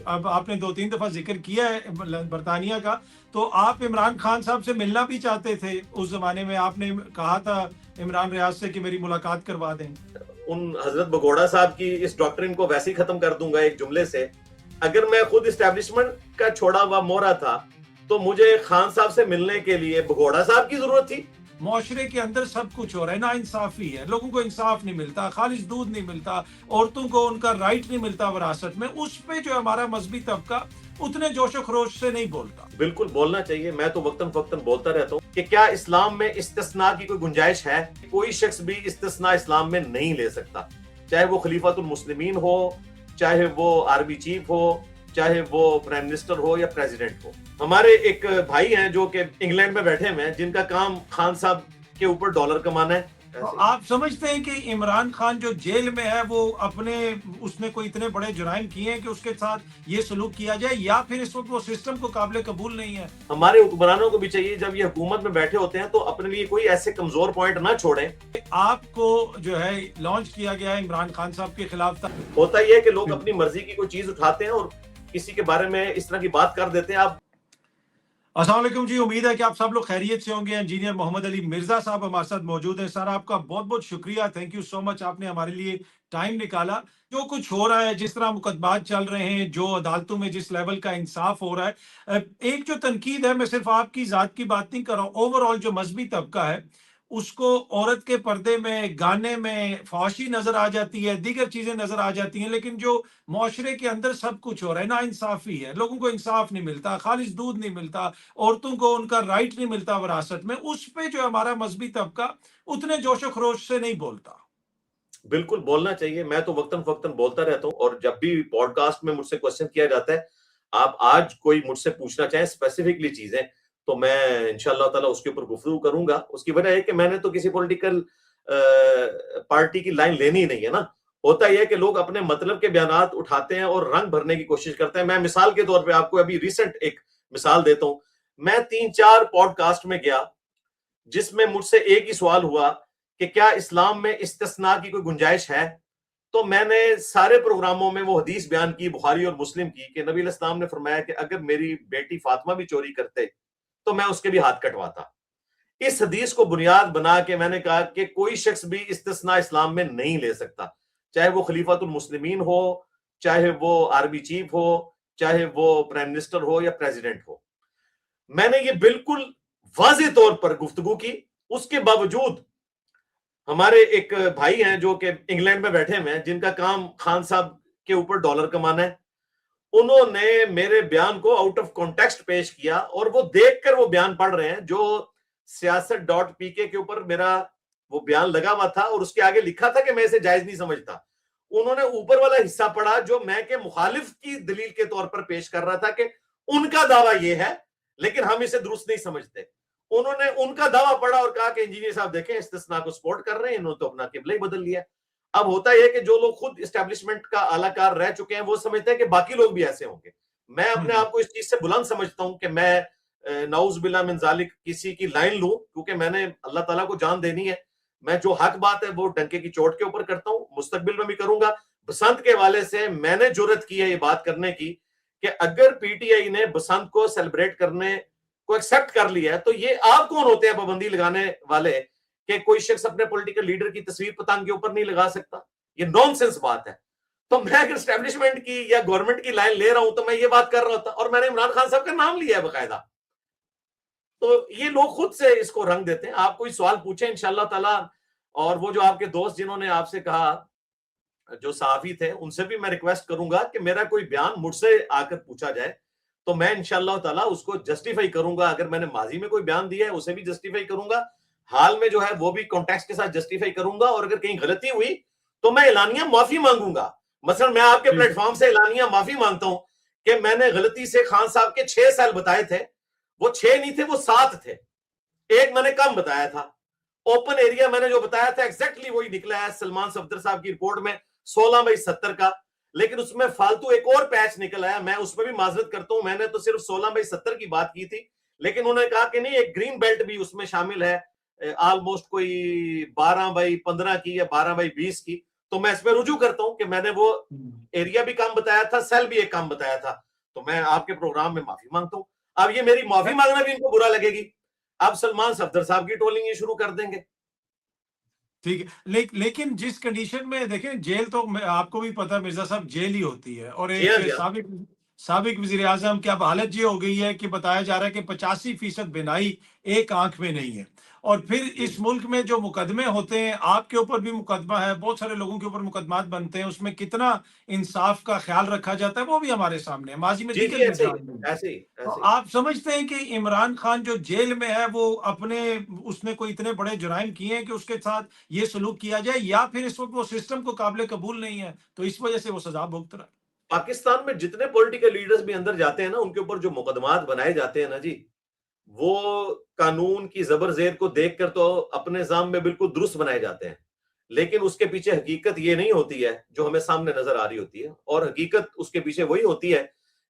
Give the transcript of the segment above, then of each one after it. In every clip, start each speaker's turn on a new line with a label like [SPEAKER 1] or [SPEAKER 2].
[SPEAKER 1] अब आपने 2-3 दफ़ा ज़िक्र किया है बरतानिया का, तो आप इमरान खान साहब से मिलना भी चाहते थे। उस ज़माने में आपने कहा था इमरान रियाज से कि मेरी मुलाकात करवा दें।
[SPEAKER 2] उन हजरत बगोड़ा साहब की इस डॉक्ट्रिन को वैसे ही खत्म कर दूंगा एक जुमले से। अगर मैं खुद इस्टेब्लिशमेंट का छोड़ा हुआ मोहरा था, तो मुझे खान साहब से मिलने के लिए बगोड़ा साहब की जरूरत थी।
[SPEAKER 1] मुआशरे के अंदर सब कुछ हो रहा है, नाइंसाफी है, लोगों को इंसाफ नहीं मिलता, खालिश दूध नहीं मिलता, औरतों को उनका राइट नहीं मिलता विरासत में। उस पे जो हमारा मजहबी तबका उतने जोशो खरोश से नहीं बोलता।
[SPEAKER 2] बिल्कुल बोलना चाहिए, मैं तो वक्तन फक्तन बोलता रहता हूँ कि क्या इस्लाम में इस्तिस्ना की कोई गुंजाइश है? कोई शख्स भी इस्तिस्ना इस्लाम में नहीं ले सकता, चाहे वो खलीफातुल मुस्लिमीन हो, चाहे वो आर्मी चीफ हो, चाहे वो प्राइम मिनिस्टर हो या प्रेसिडेंट हो। हमारे एक भाई हैं जो कि इंग्लैंड में बैठे हुए हैं, जिनका काम खान साहब के ऊपर डॉलर कमाना है।
[SPEAKER 1] तो आप समझते हैं कि इमरान खान जो जेल में है वो अपने उसने कोई इतने बड़े जुराइम किए हैं कि उसके साथ ये सलूक किया जाए, या फिर इस वक्त वो सिस्टम को काबिल कबूल नहीं है?
[SPEAKER 2] हमारे हुक्मरानों को भी चाहिए जब ये हुकूमत में बैठे होते हैं तो अपने लिए कोई ऐसे कमजोर पॉइंट ना छोड़ें।
[SPEAKER 1] आपको जो है लॉन्च किया गया है इमरान खान साहब के खिलाफ था।
[SPEAKER 2] होता यह है कि लोग अपनी मर्जी की कोई चीज उठाते हैं और किसी के बारे में इस तरह की बात कर देते हैं। आप
[SPEAKER 1] अस्सलाम वालेकुम जी, उम्मीद है कि आप सब लोग खैरियत से होंगे। इंजीनियर मोहम्मद अली मिर्जा साहब हमारे साथ मौजूद हैं। सर आपका बहुत बहुत शुक्रिया, थैंक यू सो मच, आपने हमारे लिए टाइम निकाला। जो कुछ हो रहा है, जिस तरह मुकदमात चल रहे हैं, जो अदालतों में जिस लेवल का इंसाफ हो रहा है, एक जो तनकीद है, मैं सिर्फ आपकी जात की बात नहीं कर रहा हूँ, ओवरऑल जो मजहबी तबका है उसको औरत के पर्दे में, गाने में फहशी नजर आ जाती है, दीगर चीजें नजर आ जाती हैं, लेकिन जो मुआशरे के अंदर सब कुछ हो रहा है, नाइंसाफी है, लोगों को इंसाफ नहीं मिलता, खालिश दूध नहीं मिलता, औरतों को उनका राइट नहीं मिलता विरासत में। उस पे जो हमारा मजहबी तबका उतने जोशो खरोश से नहीं बोलता।
[SPEAKER 2] बिल्कुल बोलना चाहिए, मैं तो वक्तन फक्तन बोलता रहता हूँ। और जब भी पॉडकास्ट में मुझसे क्वेश्चन किया जाता है, आप आज कोई मुझसे पूछना चाहें स्पेसिफिकली चीजें, तो मैं इंशाअल्लाह ताला उसके ऊपर गुफ्तगू करूंगा। उसकी वजह है कि मैंने तो किसी पॉलिटिकल पार्टी की लाइन लेनी ही नहीं है ना। होता यह है कि लोग अपने मतलब के बयानात उठाते हैं और रंग भरने की कोशिश करते हैं। मैं मिसाल के तौर पे आपको अभी रिसेंट एक मिसाल देता हूं। मैं 3-4 पॉडकास्ट में गया जिसमें मुझसे एक ही सवाल हुआ कि क्या इस्लाम में इस्तिस्ना की कोई गुंजाइश है? तो मैंने सारे प्रोग्रामों में वो हदीस बयान की, बुखारी और मुस्लिम की, कि नबी इस्लाम ने फरमाया कि अगर मेरी बेटी फातिमा भी चोरी करते तो मैं उसके भी हाथ कटवाता। इस हदीस को बुनियाद बना के मैंने कहा कि कोई शख्स भी इस्तिस्ना इस्लाम में नहीं ले सकता, चाहे वो खलीफातुल मुस्लिमीन हो, चाहे वो आर्मी चीफ हो, चाहे वो प्राइम मिनिस्टर हो या प्रेसिडेंट हो। मैंने ये बिल्कुल वाज़ेह तौर पर गुफ्तगू की। उसके बावजूद हमारे एक भाई हैं जो कि इंग्लैंड में बैठे हुए हैं, जिनका काम खान साहब के ऊपर डॉलर कमाना है, उन्होंने मेरे बयान को आउट ऑफ कॉन्टेक्स्ट पेश किया और वो देखकर वो बयान पढ़ रहे हैं जो सियासत डॉट पीके के ऊपर मेरा वो बयान लगा हुआ था और उसके आगे लिखा था कि मैं इसे जायज नहीं समझता। उन्होंने ऊपर वाला हिस्सा पढ़ा जो मैं के मुखालिफ की दलील के तौर पर पेश कर रहा था कि उनका दावा यह है लेकिन हम इसे दुरुस्त नहीं समझते। उन्होंने उनका दावा पढ़ा और कहा कि इंजीनियर साहब देखें, इस्तिस्ना को सपोर्ट कर रहे हैं, इन्होंने तो अपना किबला ही बदल लिया। अब होता यह कि जो लोग खुद एस्टेब्लिशमेंट का आलाकार रह चुके हैं वो समझते हैं कि बाकी लोग भी ऐसे होंगे। मैं अपने आप को इस चीज से बुलंद समझता हूं कि मैं नाउज बिल्ला मिन जालिक किसी की लाइन लूं, क्योंकि मैंने अल्लाह ताला को जान देनी है। मैं जो हक बात है वो डंके की चोट के ऊपर करता हूं, मुस्तकबिल में भी करूंगा। बसंत के हवाले से मैंने जुर्रत की है ये बात करने की कि अगर पीटीआई ने बसंत को सेलिब्रेट करने को एक्सेप्ट कर लिया है तो ये आप कौन होते हैं पाबंदी लगाने वाले कि कोई शख्स अपने पॉलिटिकल लीडर की तस्वीर पतंग के ऊपर नहीं लगा सकता? ये नॉनसेंस बात है। तो मैं अगर स्टैब्लिशमेंट की या गवर्नमेंट की लाइन ले रहा हूं तो मैं ये बात कर रहा होता, और मैंने इमरान खान साहब का नाम लिया है बकायदा। तो ये लोग खुद से इसको रंग देते हैं। आप कोई सवाल पूछे इंशाअल्लाह ताला। और वो जो आपके दोस्त जिन्होंने आपसे कहा, जो सहाफी थे, उनसे भी मैं रिक्वेस्ट करूंगा कि मेरा कोई बयान मुझसे आकर पूछा जाए तो मैं इंशाअल्लाह ताला उसको जस्टिफाई करूंगा। अगर मैंने माजी में कोई बयान दिया है उसे भी जस्टिफाई करूंगा, हाल में जो है वो भी कॉन्टेक्स्ट के साथ जस्टिफाई करूंगा, और अगर कहीं गलती हुई तो मैं एलानिया माफी मांगूंगा। मसलन मैं आपके प्लेटफॉर्म से एलानिया माफी मांगता हूं कि मैंने गलती से खान साहब के 6 साल बताए थे, वो 6 नहीं थे, वो 7 थे, एक मैंने कम बताया था। ओपन एरिया मैंने जो बताया था एग्जैक्टली वही निकला है सलमान सफदर साहब की रिपोर्ट में 16/70 का, लेकिन उसमें फालतू एक और पैच निकल आया। मैं उसमें भी माजरत करता हूं, मैंने तो सिर्फ 16/70 की बात की थी, लेकिन उन्होंने कहा कि नहीं एक ग्रीन बेल्ट भी उसमें शामिल है, ऑलमोस्ट कोई 12/15 की या 12/20 की। तो मैं इस पे रुजू करता हूं कि मैंने वो एरिया भी काम बताया था, सेल भी एक काम बताया था, तो मैं आपके प्रोग्राम में माफी मांगता हूं। अब ये मेरी माफी मांगना भी इनको बुरा लगेगी, अब सलमान सफदर साहब की ट्रोलिंग ये शुरू कर देंगे।
[SPEAKER 1] ठीक है, लेकिन जिस कंडीशन में देखें, जेल तो आपको भी पता है मिर्जा साहब, जेल ही होती है। और
[SPEAKER 2] जी
[SPEAKER 1] एक
[SPEAKER 2] हाँ, जी हाँ।
[SPEAKER 1] साबिक साबिक वजीर आजम की अब हालत ये हो गई है कि बताया जा रहा है कि 85% बिनाई एक आंख में नहीं है। और फिर इस मुल्क में जो मुकदमे होते हैं, आपके ऊपर भी मुकदमा है, बहुत सारे लोगों के ऊपर मुकदमात बनते हैं, उसमें कितना इंसाफ का ख्याल रखा जाता है वो भी हमारे सामने है, माजी में
[SPEAKER 2] जी जी,
[SPEAKER 1] दीगर
[SPEAKER 2] ऐसे ही
[SPEAKER 1] निजाम में।
[SPEAKER 2] ऐसे ही
[SPEAKER 1] तो
[SPEAKER 2] ऐसे ही।
[SPEAKER 1] आप समझते हैं कि इमरान खान जो जेल में है वो अपने, उसने कोई इतने बड़े जुराइम किए हैं कि उसके साथ ये सलूक किया जाए, या फिर इस वक्त वो सिस्टम को काबिल कबूल नहीं है तो इस वजह से वो सजा भुगत रहा है?
[SPEAKER 2] पाकिस्तान में जितने पॉलिटिकल लीडर्स भी अंदर जाते हैं ना, उनके ऊपर जो मुकदमात बनाए जाते हैं ना जी, वो कानून की जबर जेर को देखकर तो अपने निजाम में बिल्कुल दुरुस्त बनाए जाते हैं, लेकिन उसके पीछे हकीकत ये नहीं होती है जो हमें सामने नजर आ रही होती है। और हकीकत उसके पीछे वही होती है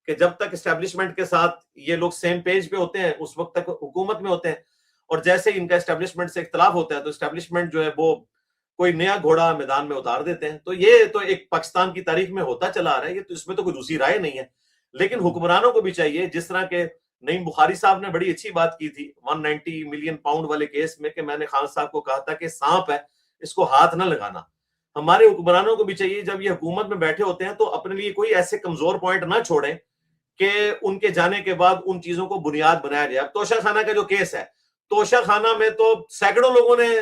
[SPEAKER 2] कि जब तक एस्टेब्लिशमेंट के साथ ये लोग सेम पेज पे होते हैं, उस वक्त तक हुकूमत में होते हैं, और जैसे इनका एस्टेब्लिशमेंट से इख्तलाफ होता है तो एस्टेब्लिशमेंट जो है वो कोई नया घोड़ा मैदान में उतार देते हैं। तो ये तो एक पाकिस्तान की तारीख में होता चला आ रहा है, ये तो इसमें तो कोई दूसरी राय नहीं है। लेकिन हुक्मरानों को भी चाहिए, जिस तरह के नईम बुखारी साहब ने बड़ी अच्छी बात की थी 190 मिलियन पाउंड वाले केस में, कि मैंने खान साहब को कहा था कि सांप है, इसको हाथ न लगाना। हमारे हुक्मरानों को भी चाहिए, जब ये हुकूमत में बैठे होते हैं तो अपने लिए कोई ऐसे कमजोर पॉइंट ना छोड़ें कि उनके जाने के बाद उन चीजों को बुनियाद बनाया जाए। अब तोशा खाना का जो केस है, तोशा खाना में तो सैकड़ों लोगों ने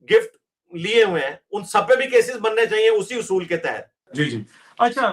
[SPEAKER 2] गिफ्ट लिए हुए हैं, उन सब पे भी केसेस बनने चाहिए उसी उसूल के तहत।
[SPEAKER 1] जी जी। अच्छा,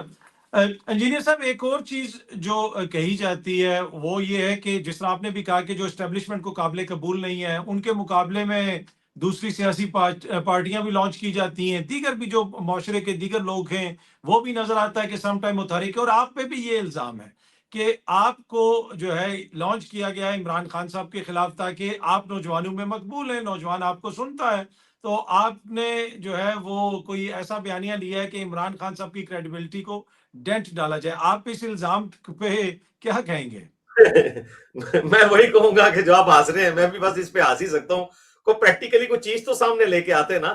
[SPEAKER 1] इंजीनियर साहब, एक और चीज जो कही जाती है वो ये है कि जिस तरह आपने भी कहा कि जो एस्टेब्लिशमेंट को काबिल कबूल नहीं है, उनके मुकाबले में दूसरी सियासी पार्टियां भी लॉन्च की जाती हैं, दीगर भी जो माशरे के दीगर लोग हैं वो भी नजर आता है कि सम टाइम मुतहरिक है। और आप पे भी ये इल्जाम है कि आपको जो है लॉन्च किया गया है इमरान खान साहब के खिलाफ, ताकि आप नौजवानों में मकबूल हैं, नौजवान आपको सुनता है। तो आपने जो है वो कोई ऐसा बयानिया लिया है कि इमरान खान साहब की क्रेडिबिलिटी को डेंट डाला जाए। आप इस इल्जाम पे क्या कहेंगे?
[SPEAKER 2] मैं वही कहूंगा कि जो आप हंस रहे हैं, मैं भी बस इस पे हंस ही सकता हूँ। कोई प्रैक्टिकली कोई चीज तो सामने लेके आते ना।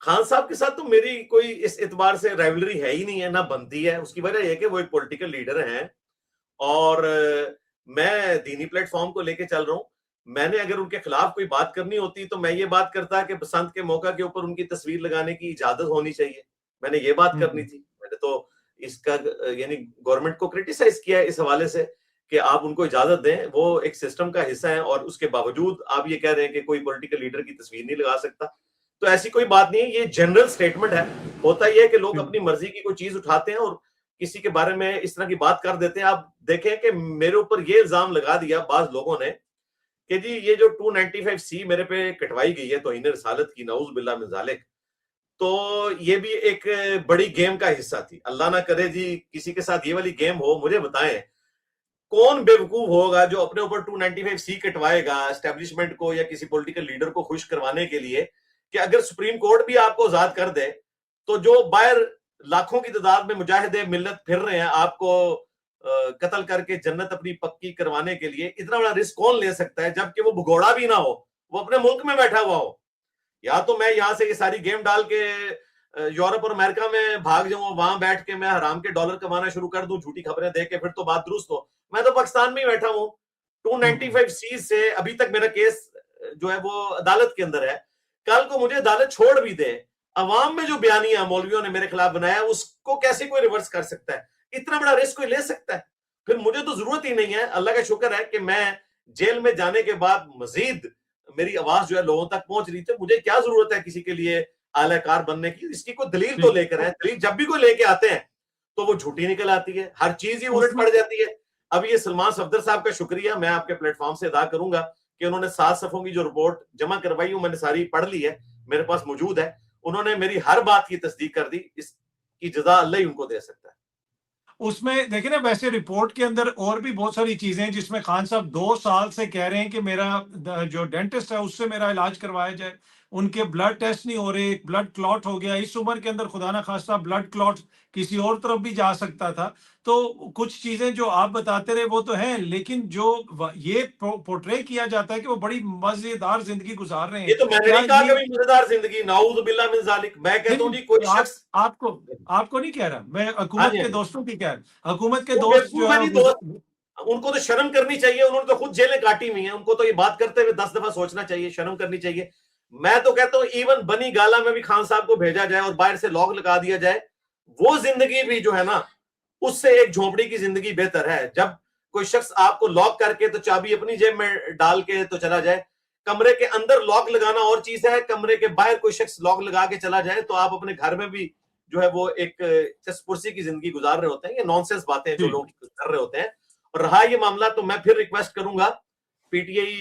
[SPEAKER 2] खान साहब के साथ तो मेरी कोई इस एतबार से राइवलरी है ही नहीं है, ना बनती है। उसकी वजह यह कि वो एक पॉलिटिकल लीडर हैं और मैं दीनी प्लेटफॉर्म को लेके चल रहा हूँ। मैंने अगर उनके खिलाफ कोई बात करनी होती तो मैं ये बात करता कि बसंत के मौका के ऊपर उनकी तस्वीर लगाने की इजाजत होनी चाहिए, मैंने ये बात करनी थी। मैंने तो इसका यानी गवर्नमेंट को क्रिटिसाइज किया है इस हवाले से कि आप उनको इजाजत दें, वो एक सिस्टम का हिस्सा है, और उसके बावजूद आप ये कह रहे हैं कि कोई पॉलिटिकल लीडर की तस्वीर नहीं लगा सकता। तो ऐसी कोई बात नहीं है, ये जनरल स्टेटमेंट है। होता यह है कि लोग अपनी मर्जी की कोई चीज उठाते हैं और किसी के बारे में इस तरह की बात कर देते हैं। आप देखें कि मेरे ऊपर ये इल्जाम लगा दिया बाज लोगों ने कि जी ये जो 295C मेरे पे कटवाई गई है तौहीन रिसालत की, नऊज बिल्लाह मिन ज़ालिक, तो ये भी एक बड़ी गेम का हिस्सा थी। अल्लाह ना करे जी किसी के साथ ये वाली गेम हो। मुझे बताएं कौन बेवकूफ होगा जो अपने ऊपर 295C कटवाएगा एस्टेब्लिशमेंट को या किसी पॉलिटिकल लीडर को खुश करवाने के लिए, कि अगर सुप्रीम कोर्ट भी आपको आजाद कर दे तो जो बाहर लाखों की तादाद में मुजाहिदे मिल्लत फिर रहे हैं आपको कत्ल करके जन्नत अपनी पक्की करवाने के लिए, इतना बड़ा रिस्क कौन ले सकता है जबकि वो भगोड़ा भी ना हो, वो अपने मुल्क में बैठा हुआ हो। या तो मैं यहां से ये सारी गेम डाल के यूरोप और अमेरिका में भाग जाऊं, वहां बैठ के मैं हराम के डॉलर कमाना शुरू कर दूं, झूठी खबरें दे के, फिर तो बात दुरुस्त हो। मैं तो पाकिस्तान में ही बैठा हूं। 295C से अभी तक मेरा केस जो है वो अदालत के अंदर है। कल को मुझे अदालत छोड़ भी दे, अवाम में जो बयानिया मौलवियों ने मेरे खिलाफ बनाया उसको कैसे कोई रिवर्स कर सकता है? इतना बड़ा रिस्क कोई ले सकता है? फिर मुझे तो जरूरत ही नहीं है। अल्लाह का शुक्र है कि मैं जेल में जाने के बाद मजीद मेरी आवाज जो है लोगों तक पहुंच रही थी। मुझे क्या जरूरत है किसी के लिए आलाकार बनने की? इसकी कोई दलील तो लेकर है। दलील जब भी कोई लेके आते हैं तो वो झूठी निकल आती है, हर चीज ही उलट पड़ जाती है। अब ये सलमान सफदर साहब का शुक्रिया मैं आपके प्लेटफॉर्म से अदा करूंगा कि उन्होंने 7 सफों की जो रिपोर्ट जमा करवाई मैंने सारी पढ़ ली है, मेरे पास मौजूद है। उन्होंने मेरी हर बात की तस्दीक कर दी। इसकी जजा अल्लाह ही उनको दे सकता है।
[SPEAKER 1] उसमें देखिए ना, वैसे रिपोर्ट के अंदर और भी बहुत सारी चीजें हैं जिसमें खान साहब 2 साल से कह रहे हैं कि मेरा जो डेंटिस्ट है उससे मेरा इलाज करवाया जाए। उनके ब्लड टेस्ट नहीं हो रहे, ब्लड क्लॉट हो गया, इस उम्र के अंदर खुदा ना खास्ता ब्लड क्लॉट किसी और तरफ भी जा सकता था। तो कुछ चीजें जो आप बताते रहे वो तो हैं, लेकिन जो ये पोर्ट्रे किया जाता है कि वो बड़ी मजेदार जिंदगी गुजार रहे
[SPEAKER 2] ये
[SPEAKER 1] हैं,
[SPEAKER 2] तो मैंने
[SPEAKER 1] क्या
[SPEAKER 2] नहीं कहा
[SPEAKER 1] ये
[SPEAKER 2] कभी मजेदार जिंदगी, नाऊज़ बिल्लाह मिन ज़ालिक। मैं कहता हूँ
[SPEAKER 1] नहीं,
[SPEAKER 2] जी कोई
[SPEAKER 1] आप
[SPEAKER 2] शख्स,
[SPEAKER 1] आपको आपको नहीं कह रहा मैं,
[SPEAKER 2] हाँ
[SPEAKER 1] हुकूमत
[SPEAKER 2] जी, हाँ
[SPEAKER 1] के
[SPEAKER 2] जी,
[SPEAKER 1] दोस्तों की कह रहा, हुकूमत के
[SPEAKER 2] वो
[SPEAKER 1] दोस्त जो
[SPEAKER 2] बेवकूफ है
[SPEAKER 1] है
[SPEAKER 2] जी दोस्त, उनको तो शर्म करनी चाहिए, उन्होंने तो खुद जेलें काटी हुई हैं, उनको तो ये बात करते हुए 10 दफा सोचना चाहिए, शर्म करनी चाहिए। मैं तो कहता हूँ इवन बनी गाला में भी खान साहब को भेजा जाए और बाहर से लॉक लगा दिया जाए, वो जिंदगी भी जो है ना, उससे एक झोपड़ी की जिंदगी बेहतर है। जब कोई शख्स आपको लॉक करके तो चाबी अपनी जेब में डाल के तो चला जाए, कमरे के अंदर लॉक लगाना और चीज है, कमरे के बाहर कोई शख्स लॉक लगा के चला जाए तो आप अपने घर में भी जो है वो एक चसपुरसी की जिंदगी गुजार रहे होते हैं। ये नॉनसेंस बातें जो
[SPEAKER 1] जी
[SPEAKER 2] लोग कर रहे होते हैं। और रहा ये मामला, तो मैं फिर रिक्वेस्ट करूंगा पीटीआई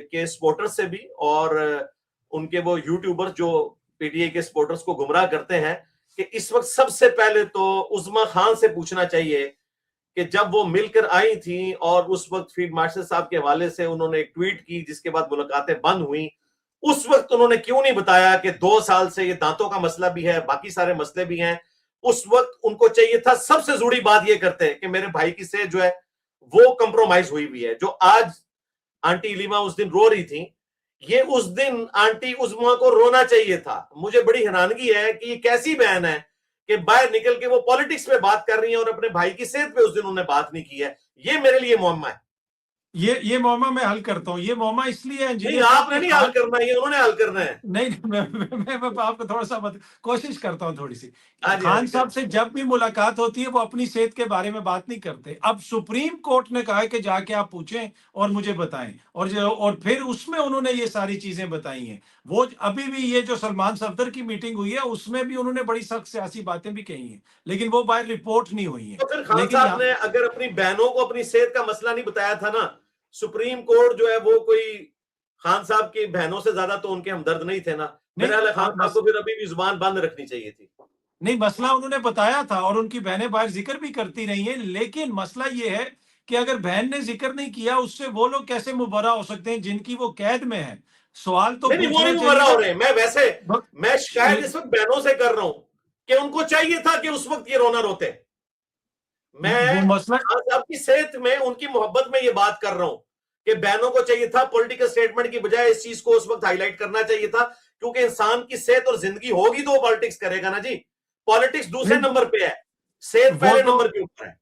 [SPEAKER 2] के सपोर्टर्स से भी, और उनके वो यूट्यूबर जो पीटीआई के सपोर्टर्स को गुमराह करते हैं, कि इस वक्त सबसे पहले तो उस्मा खान से पूछना चाहिए कि जब वो मिलकर आई थी और उस वक्त फील्ड मार्शल साहब के हवाले से उन्होंने एक ट्वीट की जिसके बाद मुलाकातें बंद हुई, उस वक्त उन्होंने क्यों नहीं बताया कि 2 साल से ये दांतों का मसला भी है, बाकी सारे मसले भी हैं। उस वक्त उनको चाहिए था सबसे जुड़ी बात ये करते कि मेरे भाई की सेहत जो है वो कंप्रोमाइज हुई हुई है। जो आज आंटी इलीमा उस दिन रो रही थी, ये उस दिन आंटी उस्मा को रोना चाहिए था। मुझे बड़ी हैरानगी है कि ये कैसी बहन है कि बाहर निकल के वो पॉलिटिक्स पे बात कर रही है और अपने भाई की सेहत पे उस दिन उन्होंने बात नहीं की है। ये मेरे लिए मुअम्मा है।
[SPEAKER 1] ये मौमा मैं हल करता हूँ, ये मौमा इसलिए है
[SPEAKER 2] नहीं,
[SPEAKER 1] इंजीनियर साहब
[SPEAKER 2] आपने
[SPEAKER 1] के
[SPEAKER 2] नहीं हल
[SPEAKER 1] खान,
[SPEAKER 2] करना, ये उन्होंने हल करना है।
[SPEAKER 1] नहीं मैं आपको थोड़ा सा कोशिश करता हूं थोड़ी सी।
[SPEAKER 2] हाँ जी, हाँ
[SPEAKER 1] खान
[SPEAKER 2] जी,
[SPEAKER 1] साहब
[SPEAKER 2] करें।
[SPEAKER 1] से जब भी मुलाकात होती है वो अपनी सेहत के बारे में बात नहीं करते। अब सुप्रीम कोर्ट ने कहा है कि जाके आप पूछें और मुझे बताएं, और फिर उसमें उन्होंने ये सारी चीजें बताई हैं। वो अभी भी ये जो सलमान सफदर की मीटिंग हुई है उसमें भी उन्होंने बड़ी सख्त सियासी बातें भी कही हैं, लेकिन वो बाहर रिपोर्ट नहीं हुई हैं।
[SPEAKER 2] तो फिर खान
[SPEAKER 1] लेकिन
[SPEAKER 2] साहब
[SPEAKER 1] यहाँ
[SPEAKER 2] ने अगर अपनी बहनों को अपनी सेहत का मसला नहीं बताया था ना, सुप्रीम कोर्ट जो है वो कोई खान साहब की बहनों से ज्यादा तो उनके हमदर्द नहीं थे ना। मेरे ख्याल है खान साहब को फिर अभी भी जुबान बंद रखनी चाहिए थी।
[SPEAKER 1] नहीं, मसला उन्होंने बताया था और उनकी बहनें बाहर जिक्र भी करती रही हैं, लेकिन मसला ये है कि अगर बहन ने जिक्र नहीं किया उससे वो लोग कैसे मुबर्रा हो सकते हैं जिनकी वो कैद में है। सवाल तो
[SPEAKER 2] नहीं नहीं, वो
[SPEAKER 1] पूछना
[SPEAKER 2] नहीं
[SPEAKER 1] चाहिए
[SPEAKER 2] मुबर्रा हो
[SPEAKER 1] ना।
[SPEAKER 2] रहे हैं। मैं वैसे,
[SPEAKER 1] ब-
[SPEAKER 2] मैं शिकायत इस वक्त बहनों से कर रहा हूं कि उनको चाहिए था कि उस वक्त ये रोना रोते।
[SPEAKER 1] वो
[SPEAKER 2] मैं
[SPEAKER 1] मसला
[SPEAKER 2] खान साहब की सेहत में, उनकी मोहब्बत में ये बात कर रहा हूं कि बहनों को चाहिए था पॉलिटिकल स्टेटमेंट की बजाय इस चीज को उस वक्त हाईलाइट करना चाहिए था, क्योंकि इंसान की सेहत और जिंदगी होगी तो वो पॉलिटिक्स करेगा ना जी। पॉलिटिक्स दूसरे
[SPEAKER 1] नहीं,
[SPEAKER 2] नंबर पे है, सेहत
[SPEAKER 1] वो
[SPEAKER 2] पहले
[SPEAKER 1] तो
[SPEAKER 2] नंबर के ऊपर है।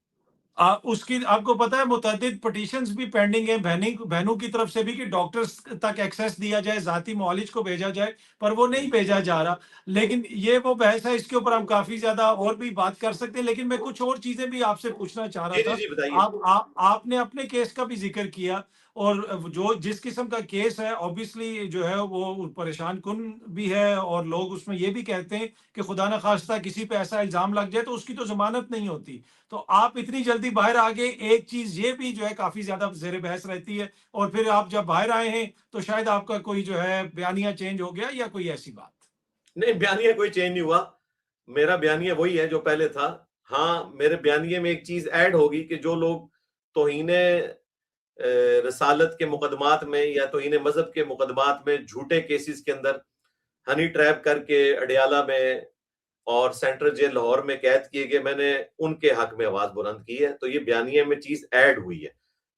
[SPEAKER 1] उसकी आपको पता है मुतअद्दिद पिटीशंस भी पेंडिंग है बहनों की तरफ से भी कि डॉक्टर्स तक एक्सेस दिया जाए, जाती मुआलिज को भेजा जाए, पर वो नहीं भेजा जा रहा। लेकिन ये वो बहस है, इसके ऊपर हम काफी ज्यादा और भी बात कर सकते हैं, लेकिन मैं कुछ और चीजें भी आपसे पूछना चाह रहा
[SPEAKER 2] जी जी
[SPEAKER 1] था।
[SPEAKER 2] जी, बताइए।
[SPEAKER 1] आपने अपने केस का भी जिक्र किया, और जो जिस किस्म का केस है ऑब्वियसली जो है वो परेशान कुन भी है, और लोग उसमें ये भी कहते हैं कि खुदा न खास्ता किसी पे ऐसा इल्जाम लग जाए तो उसकी तो जमानत नहीं होती। तो आप इतनी जल्दी बाहर आ गए, एक चीज ये भी जो है काफी ज्यादा जेर बहस रहती है, और फिर आप जब बाहर आए हैं तो शायद आपका कोई जो है बयानिया चेंज हो गया या कोई ऐसी बात।
[SPEAKER 2] नहीं, बयानिया कोई चेंज नहीं हुआ, मेरा बयानिया वही है जो पहले था। हाँ, मेरे बयानिए में एक चीज ऐड होगी कि जो लोग तौहीने रसालत के मुकदमात में या तौहीने मजहब के मुकदमात में झूठे केसेस के अंदर हनी ट्रैप करके अडियाला में और सेंट्रल जेल लाहौर में कैद किए गए, मैंने उनके हक में आवाज बुलंद की है, तो ये बयानिए में चीज ऐड हुई है।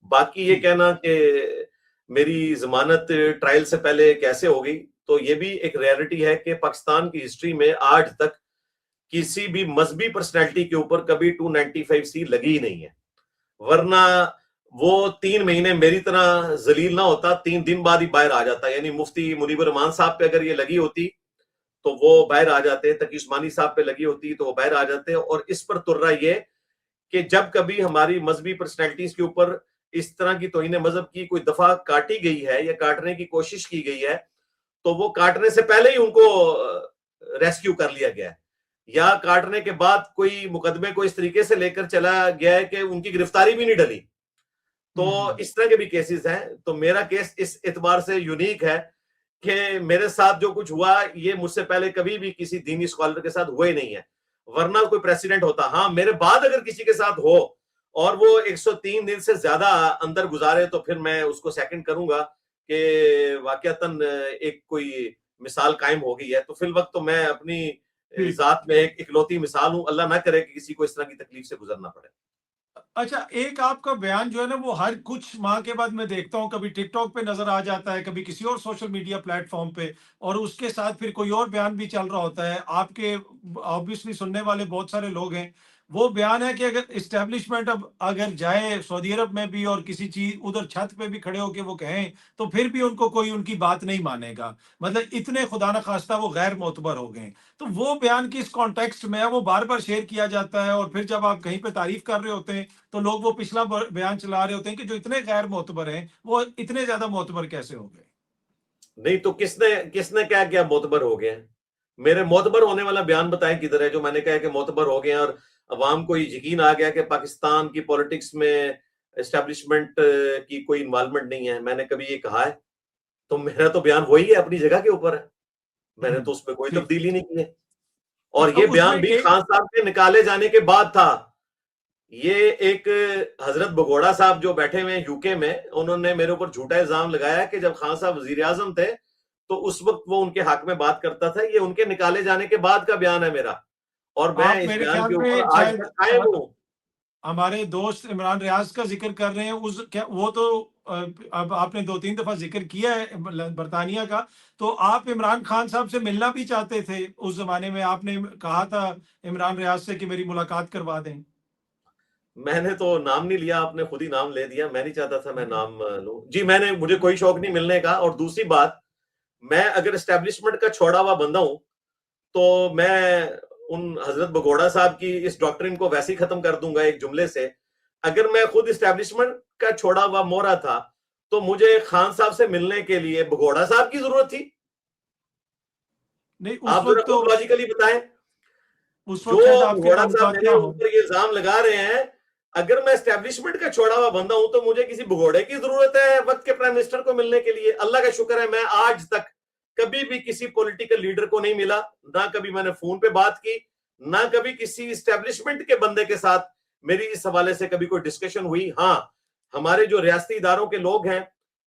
[SPEAKER 2] बाकी ये कहना कि मेरी जमानत ट्रायल से पहले कैसे हो गई, तो ये भी एक रियलिटी है कि पाकिस्तान की हिस्ट्री में आज तक किसी भी मजहबी पर्सनैलिटी के ऊपर कभी 295C लगी ही नहीं है। वरना वो 3 महीने मेरी तरह जलील ना होता, 3 दिन बाद ही बाहर आ जाता। यानी मुफ्ती मुनीबर रहमान साहब पे अगर ये लगी होती तो वो बाहर आ जाते, तकी उस्मानी साहब पे लगी होती तो वो बाहर आ जाते। और इस पर तुर्रा ये कि जब कभी हमारी मजहबी पर्सनैलिटीज के ऊपर इस तरह की तौहीन मजहब की कोई दफा काटी गई है या काटने की कोशिश की गई है, तो वो काटने से पहले ही उनको रेस्क्यू कर लिया गया है, या काटने के बाद कोई मुकदमे को इस तरीके से लेकर चला गया है कि उनकी गिरफ्तारी भी नहीं डली। तो इस तरह के भी केसेस हैं। तो मेरा केस इस एतबार से यूनिक है कि मेरे साथ जो कुछ हुआ ये मुझसे पहले कभी भी किसी दीनी स्कॉलर के साथ हुआ ही नहीं है, वरना कोई प्रेसिडेंट होता। हाँ, मेरे बाद अगर किसी के साथ हो और वो 103 दिन से ज्यादा अंदर गुजारे तो फिर मैं उसको सेकंड करूंगा कि वाकयातन एक कोई मिसाल कायम हो गई है, तो फिल वक्त तो मैं अपनी
[SPEAKER 1] ठीक।
[SPEAKER 2] जात में एक इकलौती मिसाल हूं। अल्लाह ना करे कि किसी को इस तरह की तकलीफ से गुजरना पड़े।
[SPEAKER 1] अच्छा, एक आपका बयान जो है ना वो हर कुछ माह के बाद मैं देखता हूँ, कभी टिकटॉक पे नज़र आ जाता है, कभी किसी और सोशल मीडिया प्लेटफ़ॉर्म पे, और उसके साथ फिर कोई और बयान भी चल रहा होता है। आपके ऑब्वियसली सुनने वाले बहुत सारे लोग हैं। वो बयान है कि अगर एस्टेब्लिशमेंट अब अगर जाए सऊदी अरब में भी और किसी चीज़ उधर छत पे भी खड़े होके वो कहें, तो फिर भी उनको कोई उनकी बात नहीं मानेगा। मतलब इतने खुदा न खास्ता वो गैर मोतबर हो गए। तो वो बयान किस कॉन्टेक्स्ट में है, वो बार-बार शेयर किया जाता है, और फिर जब आप कहीं पे तारीफ़ कर रहे होते हैं, तो लोग वो पिछला बयान चला रहे होते हैं कि जो इतने गैर मोतबर हैं, वो इतने ज्यादा मोतबर कैसे हो गए।
[SPEAKER 2] नहीं तो किसने किसने क्या किया मोतबर हो गए हैं? मेरे मोतबर होने वाला बयान बताएं किधर है जो मैंने कहा कि मोतबर हो गए हैं और अवाम को यकीन आ गया कि पाकिस्तान की पॉलिटिक्स में एस्टेब्लिशमेंट की कोई इन्वॉल्वमेंट नहीं है। मैंने कभी ये कहा है? तो मेरा तो बयान वही है, अपनी जगह के ऊपर है। मैंने तो उसमें कोई
[SPEAKER 1] ठीक।
[SPEAKER 2] तब्दीली नहीं की है। और ये
[SPEAKER 1] उसमें
[SPEAKER 2] बयान भी
[SPEAKER 1] एक
[SPEAKER 2] खान साहब के निकाले जाने के बाद था। ये एक हजरत बगोड़ा साहब जो बैठे हुए हैं यूके में, उन्होंने मेरे ऊपर झूठा इल्जाम लगाया कि जब खान साहब वजीर आजम थे तो उस वक्त वो उनके हक में बात करता था। ये उनके निकाले जाने के बाद का बयान है मेरा, और मैं
[SPEAKER 1] आप
[SPEAKER 2] इस
[SPEAKER 1] मेरे
[SPEAKER 2] बयान
[SPEAKER 1] ख्याल
[SPEAKER 2] के ऊपर
[SPEAKER 1] में
[SPEAKER 2] आज
[SPEAKER 1] शायद
[SPEAKER 2] तक कायम हूं।
[SPEAKER 1] हमारे दोस्त इमरान रियाज का जिक्र कर रहे हैं। उस क्या वो तो अब आपने 2-3 दफा जिक्र किया है बरतानिया का, तो आप इमरान खान साहब से मिलना भी चाहते थे उस जमाने में, आपने कहा था इमरान रियाज से कि मेरी मुलाकात करवा दें।
[SPEAKER 2] मैंने तो नाम नहीं लिया, आपने खुद ही नाम ले दिया। मैं नहीं चाहता था मैं नाम लूं जी। मुझे कोई शौक नहीं मिलने का। और दूसरी बात, मैं अगर एस्टेब्लिशमेंट का छोड़ा हुआ बंदा हूं तो मैं उन हजरत बगोड़ा साहब की इस डॉक्ट्रिन को वैसे ही खत्म कर दूंगा एक जुमले से। अगर मैं खुद एस्टेब्लिशमेंट का छोड़ा हुआ मोहरा था तो मुझे खान साहब से मिलने के लिए बगोड़ा साहब की जरूरत थी?
[SPEAKER 1] नहीं,
[SPEAKER 2] आप जरा खुद लॉजिकली बताएं।
[SPEAKER 1] उस
[SPEAKER 2] जो
[SPEAKER 1] वक्त शायद आपके
[SPEAKER 2] घोड़ा साहब
[SPEAKER 1] ताल्लुकात
[SPEAKER 2] मेरे
[SPEAKER 1] ना हो।
[SPEAKER 2] ऊपर ये इल्जाम लगा रहे हैं, अगर मैं एस्टेब्लिशमेंट का छोड़ा हुआ बंदा हूं तो मुझे किसी भगोड़े की जरूरत है वक्त के प्राइम मिनिस्टर को मिलने के लिए? अल्लाह का शुक्र है मैं आज तक कभी भी किसी पॉलिटिकल लीडर को नहीं मिला, ना कभी मैंने फोन पे बात की, ना कभी किसी एस्टेब्लिशमेंट के बंदे के साथ मेरी इस हवाले से कभी कोई डिस्कशन हुई। हाँ, हमारे जो रियासती इदारों के लोग हैं,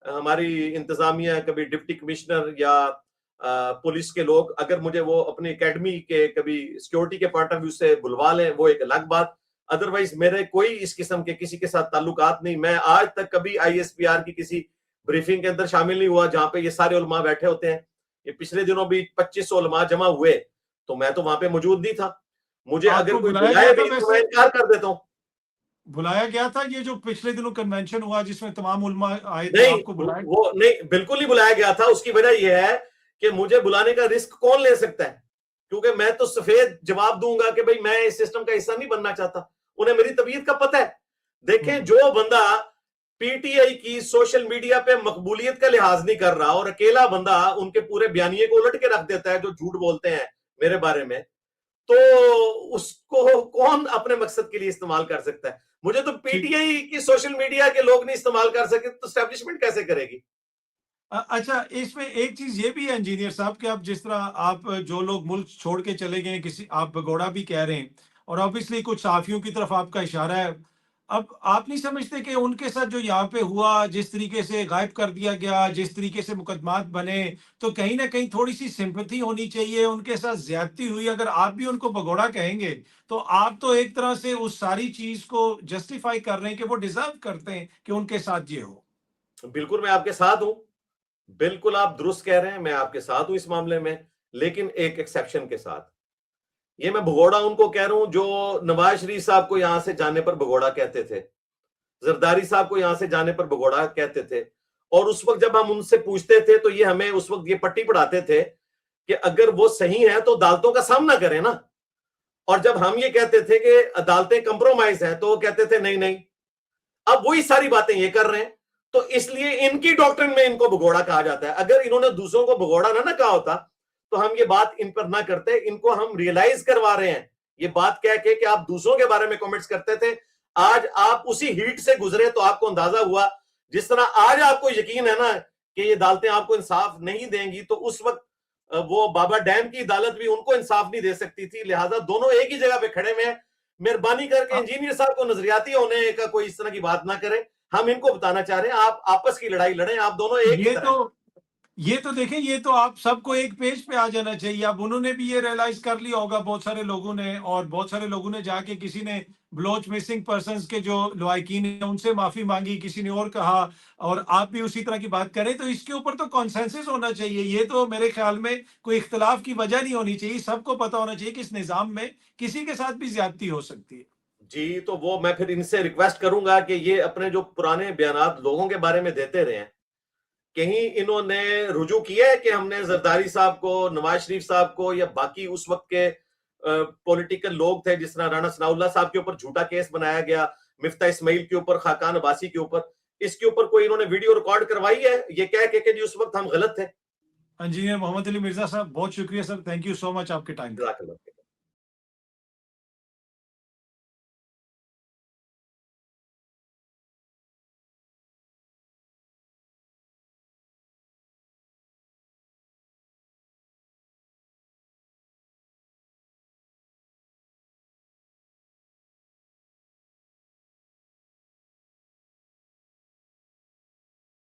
[SPEAKER 2] हमारी इंतजामिया, कभी डिप्टी कमिश्नर या पुलिस के लोग, अगर मुझे वो अपनी एकेडमी के कभी सिक्योरिटी के पॉइंट ऑफ व्यू से बुलवा लें वो एक अलग बात। अदरवाइज मेरे कोई इस किस्म के किसी के साथ ताल्लुकात नहीं। मैं आज तक कभी आईएसपीआर की किसी ब्रीफिंग के अंदर शामिल नहीं हुआ जहां पे ये सारे उलमा बैठे होते हैं। ये पिछले दिनों भी 2500 उलमा जमा हुए तो मैं तो वहां पे मौजूद नहीं था। मुझे अगर
[SPEAKER 1] आपको
[SPEAKER 2] कोई
[SPEAKER 1] बुलाया
[SPEAKER 2] बुलाए
[SPEAKER 1] गया था
[SPEAKER 2] भी तो मैं
[SPEAKER 1] वैसे?
[SPEAKER 2] इनकार कर देता हूं।
[SPEAKER 1] बुलाया गया था ये जो पिछले दिनों कन्वेंशन हुआ जिसमें तमाम उलमा आए थे,
[SPEAKER 2] नहीं,
[SPEAKER 1] आपको बुलाया?
[SPEAKER 2] वो नहीं, बिल्कुल नहीं बुलाया गया था। उसकी वजह यह है कि मुझे बुलाने का रिस्क कौन ले सकता है, क्योंकि मैं तो सफेद जवाब दूंगा कि भाई मैं इस सिस्टम का हिस्सा नहीं बनना चाहता। उन्हें मेरी तबीयत का पता है। देखें, जो बंदा पीटीआई की सोशल मीडिया पे मकबूलियत का लिहाज नहीं कर रहा और अकेला बंदा उनके पूरे बयानिए को उलट के रख देता है जो झूठ बोलते हैं मेरे बारे में, तो उसको कौन अपने मकसद के लिए इस्तेमाल कर सकता है? मुझे तो
[SPEAKER 1] ठीक।
[SPEAKER 2] पीटीआई की सोशल मीडिया के लोग नहीं इस्तेमाल कर सके तो एस्टेब्लिशमेंट कैसे करेगी?
[SPEAKER 1] अच्छा, इसमें एक चीज ये भी है इंजीनियर साहब कि आप जिस तरह आप जो लोग मुल्क छोड़ के चले गए हैं, किसी आप भगोड़ा भी कह रहे हैं, और ऑब्वियसली कुछ साफियों की तरफ आपका इशारा है। अब आप नहीं समझते कि उनके साथ जो यहाँ पे हुआ, जिस तरीके से गायब कर दिया गया, जिस तरीके से मुकदमात बने, तो कहीं ना कहीं थोड़ी सी सिंपैथी होनी चाहिए? उनके साथ ज्यादती हुई, अगर आप भी उनको भगोड़ा कहेंगे तो आप तो एक तरह से उस सारी चीज को जस्टिफाई कर रहे हैं कि वो डिजर्व करते हैं कि उनके साथ ये हो।
[SPEAKER 2] बिल्कुल मैं आपके साथ हूं। बिल्कुल आप दुरुस्त कह रहे हैं, मैं आपके साथ हूं इस मामले में, लेकिन एक एक्सेप्शन के साथ। ये मैं भगोड़ा उनको कह रहा हूं जो नवाज शरीफ साहब को यहां से जाने पर भगोड़ा कहते थे, जरदारी साहब को यहां से जाने पर भगोड़ा कहते थे। और उस वक्त जब हम उनसे पूछते थे तो ये हमें उस वक्त ये पट्टी पढ़ाते थे कि अगर वो सही है तो अदालतों का सामना करें ना। और जब हम ये कहते थे कि अदालतें कंप्रोमाइज हैं तो वो कहते थे नहीं नहीं। अब वही सारी बातें ये कर रहे हैं, तो इसलिए इनकी डॉक्ट्रिन में इनको भगोड़ा कहा जाता है। अगर इन्होंने दूसरों को भगोड़ा ना कहा होता तो हम ये बात इन पर ना करते। इनको हम रियलाइज करवा रहे हैं ये बात कह के कि आप दूसरों के बारे में कमेंट्स करते थे, आज आप उसी हीट से गुजरे तो आपको अंदाजा हुआ। जिस तरह आज आपको यकीन है ना कि ये अदालतें आपको इंसाफ नहीं देंगी, तो उस वक्त वो बाबा डैम की अदालत भी उनको इंसाफ नहीं दे सकती थी। लिहाजा दोनों एक ही जगह पे खड़े हुए हैं। मेहरबानी करके इंजीनियर साहब को नजरियाती होने का कोई इस तरह की बात ना करें। हम इनको बताना चाह रहे हैं आप आपस की लड़ाई लड़ें, आप दोनों एक ही
[SPEAKER 1] ये
[SPEAKER 2] तरह
[SPEAKER 1] तो
[SPEAKER 2] हैं।
[SPEAKER 1] ये तो देखें, ये तो आप सबको एक पेज पे आ जाना चाहिए। अब उन्होंने भी ये रियलाइज कर लिया होगा बहुत सारे लोगों ने, और बहुत सारे लोगों ने जाके किसी ने बलोच मिसिंग पर्सन्स के जो लवाहिकीन हैं उनसे माफी मांगी, किसी ने और कहा, और आप भी उसी तरह की बात करें, तो इसके ऊपर तो कॉन्सेंसस होना चाहिए। ये तो मेरे ख्याल में कोई इख्तलाफ की वजह नहीं होनी चाहिए। सबको पता होना चाहिए कि इस निज़ाम में किसी के साथ भी ज्यादती हो सकती है।
[SPEAKER 2] जी, तो वो मैं फिर इनसे रिक्वेस्ट करूंगा कि ये अपने जो पुराने बयानात लोगों के बारे में देते रहे हैं, कहीं इन्होंने रुजू किया है कि हमने जरदारी साहब को, नवाज शरीफ साहब को, या बाकी उस वक्त के पॉलिटिकल लोग थे, जिस तरह राणा सनाउल्लाह साहब के ऊपर झूठा केस बनाया गया, मिफ्ता इस्माइल के ऊपर, खाकान अब्बासी के ऊपर, इसके ऊपर कोई इन्होंने वीडियो रिकॉर्ड करवाई है ये कह के जी उस वक्त हम गलत थे?
[SPEAKER 1] इंजीनियर मोहम्मद अली मिर्जा साहब, बहुत शुक्रिया sir, thank you so much आपके टाइम के लिए।
[SPEAKER 2] जज़ाकल्लाह।